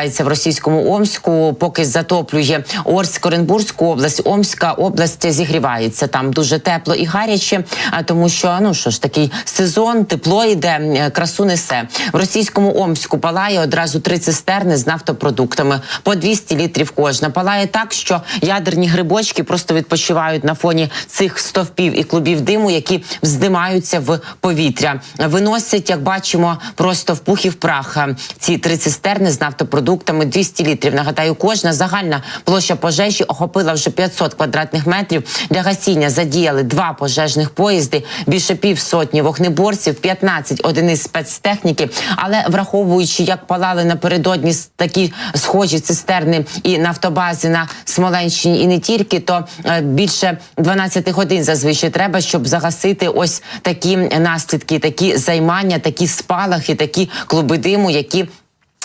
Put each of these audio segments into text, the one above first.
В російському Омську, поки затоплює Орськ, Оренбурзьку область, Омська область зігрівається. Там дуже тепло і гаряче, тому що, ну що ж, такий сезон, тепло йде, красу несе. В російському Омську палає одразу 3 цистерни з нафтопродуктами, по 200 літрів кожна. Палає так, що ядерні грибочки просто відпочивають на фоні цих стовпів і клубів диму, які вздимаються в повітря. Виносять, як бачимо, просто в пух і в прах ці 3 цистерни з нафтопродуктами. 200 літрів, нагадаю, кожна. Загальна площа пожежі охопила вже 500 квадратних метрів. Для гасіння задіяли 2 пожежних поїзди, більше півсотні вогнеборців, 15 одиниць спецтехніки. Але враховуючи, як палали напередодні такі схожі цистерни і нафтобази на Смоленщині і не тільки, то більше 12 годин зазвичай треба, щоб загасити ось такі наслідки, такі займання, такі спалахи, такі клуби диму, які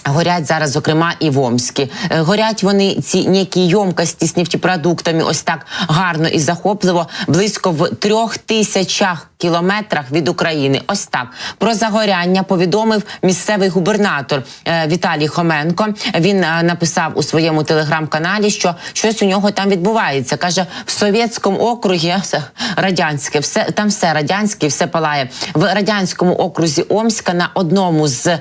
горять зараз, зокрема, і в Омську. Горять вони, ці ніякі ємкості з нефтепродуктами, ось так гарно і захопливо, близько в 3000 кілометрах від України. Ось так. Про загоряння повідомив місцевий губернатор Віталій Хоменко. Він написав у своєму телеграм-каналі, що щось у нього там відбувається. Каже, в Совєтському округі, радянське, там все радянське, все палає. В радянському окрузі Омська на одному з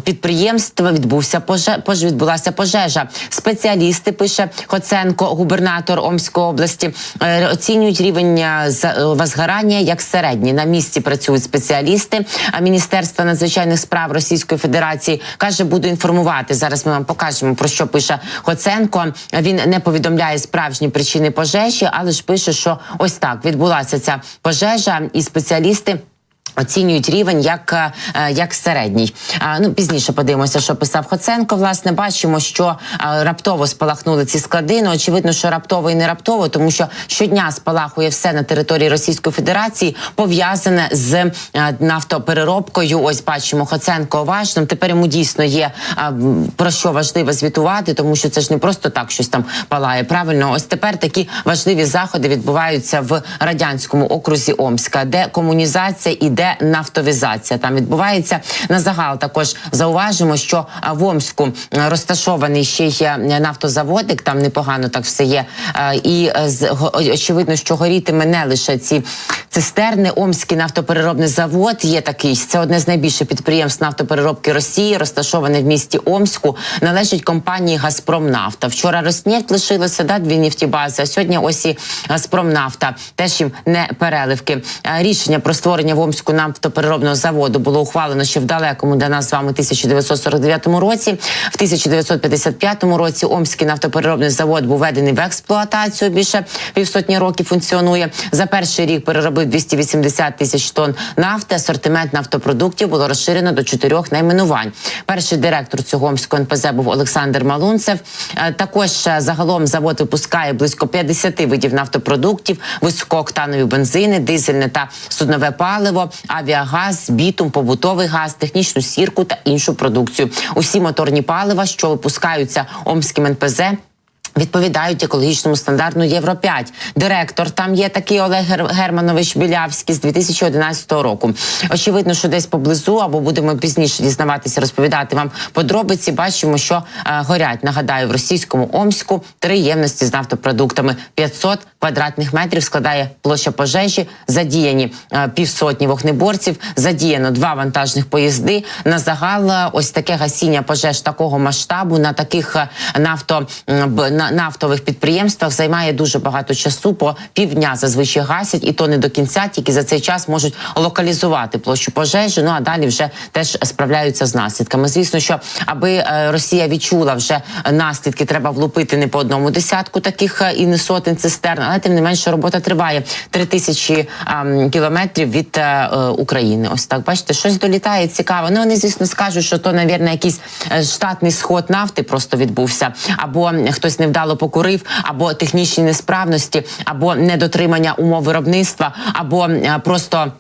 підприємств відбулася пожежа. Спеціалісти, пише Хоценко, губернатор Омської області, оцінюють рівень возгорання як середній. На місці працюють спеціалісти Міністерства надзвичайних справ Російської Федерації. Каже, буду інформувати. Зараз ми вам покажемо, про що пише Хоценко. Він не повідомляє справжні причини пожежі, але ж пише, що ось так відбулася ця пожежа, і спеціалісти оцінюють рівень як середній. Ну, пізніше подивимося, що писав Хоценко. Власне, бачимо, що раптово спалахнули ці склади. Ну, очевидно, що раптово і не раптово, тому що щодня спалахує все на території Російської Федерації, пов'язане з нафтопереробкою. Ось бачимо Хоценко уважним. Тепер йому дійсно є про що важливо звітувати, тому що це ж не просто так щось там палає. Правильно, ось тепер такі важливі заходи відбуваються в радянському окрузі Омська, де комунізація і де нафтовізація там відбувається. На загал також зауважимо, що в Омську розташований ще й нафтозаводик, там непогано так все є. І очевидно, що горітиме не лише ці цистерни. Омський нафтопереробний завод є такий. Це одне з найбільших підприємств нафтопереробки Росії, розташоване в місті Омську. Належить компанії «Газпромнафта». Вчора «Роснефть» лишилося, 2 нефтебази, а сьогодні ось і «Газпромнафта». Теж їм не переливки. Рішення про створення в Омську нафтопереробного заводу було ухвалено ще в далекому для нас з вами 1949 році. В 1955 році Омський нафтопереробний завод був введений в експлуатацію, більше півсотні років функціонує. За перший рік переробив 280 тисяч тонн нафти, асортимент нафтопродуктів було розширено до 4 найменувань. Перший директор цього Омського НПЗ був Олександр Малунцев. Також загалом завод випускає близько 50 видів нафтопродуктів, високооктанові бензини, дизельне та суднове паливо, авіагаз, бітум, побутовий газ, технічну сірку та іншу продукцію. Усі моторні палива, що випускаються Омським НПЗ, відповідають екологічному стандарту Євро-5. Директор там є такий Олег Германович Білявський з 2011 року. Очевидно, що десь поблизу, або будемо пізніше дізнаватися, розповідати вам подробиці, бачимо, що горять, нагадаю, в російському Омську 3 ємності з нафтопродуктами. 500 квадратних метрів складає площа пожежі, задіяні півсотні вогнеборців, задіяно 2 вантажних поїзди. На загал ось таке гасіння пожеж такого масштабу на таких нафтових підприємствах займає дуже багато часу, по півдня зазвичай гасять, і то не до кінця, тільки за цей час можуть локалізувати площу пожежі, ну а далі вже теж справляються з наслідками. Звісно, що аби Росія відчула вже наслідки, треба влупити не по одному десятку таких і не сотень цистерн, але тим не менше робота триває. 3000 кілометрів від України. Ось так, бачите, щось долітає цікаво. Ну, вони, звісно, скажуть, що то, навірно, якийсь штатний сход нафти просто відбувся, або хтось невдало покурив, або технічні несправності, або недотримання умов виробництва, або просто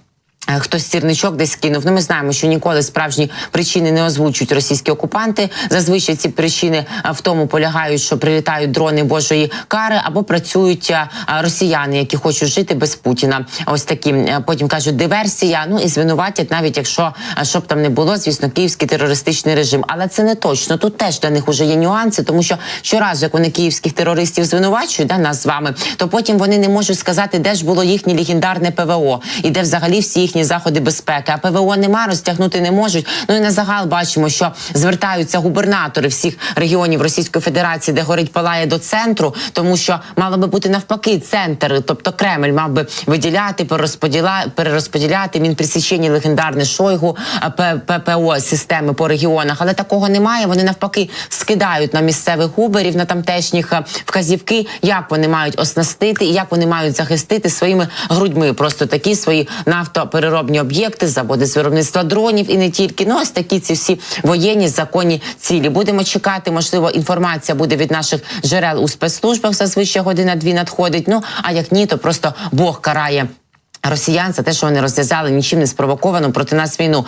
Хтось сірничок десь кинув. Ну, ми знаємо, що ніколи справжні причини не озвучують російські окупанти. Зазвичай ці причини в тому полягають, що прилітають дрони Божої кари, або працюють росіяни, які хочуть жити без Путіна. Ось такі, потім кажуть, диверсія. Ну і звинуватять, навіть якщо, щоб там не було, звісно, київський терористичний режим. Але це не точно. Тут теж для них уже є нюанси, тому що щоразу, як вони київських терористів звинувачують, нас з вами, то потім вони не можуть сказати, де ж було їхнє легендарне ПВО, і де взагалі всі їхні заходи безпеки. А ПВО нема, розтягнути не можуть. Ну і на загал бачимо, що звертаються губернатори всіх регіонів Російської Федерації, де горить палає, до центру, тому що мало би бути навпаки центр, тобто Кремль мав би виділяти, перерозподіляти Мінпресічення легендарне Шойгу, ППО системи по регіонах, але такого немає. Вони навпаки скидають на місцевих губерів, на тамтешніх вказівки, як вони мають оснастити і як вони мають захистити своїми грудьми просто такі свої нафтопереробні об'єкти, заводи з виробництва дронів і не тільки. Ну, ось такі ці всі воєнні законні цілі. Будемо чекати, можливо, інформація буде від наших джерел у спецслужбах, зазвичай година-дві надходить. Ну, а як ні, то просто Бог карає росіян за те, що вони розв'язали нічим не спровоковану проти нас війну.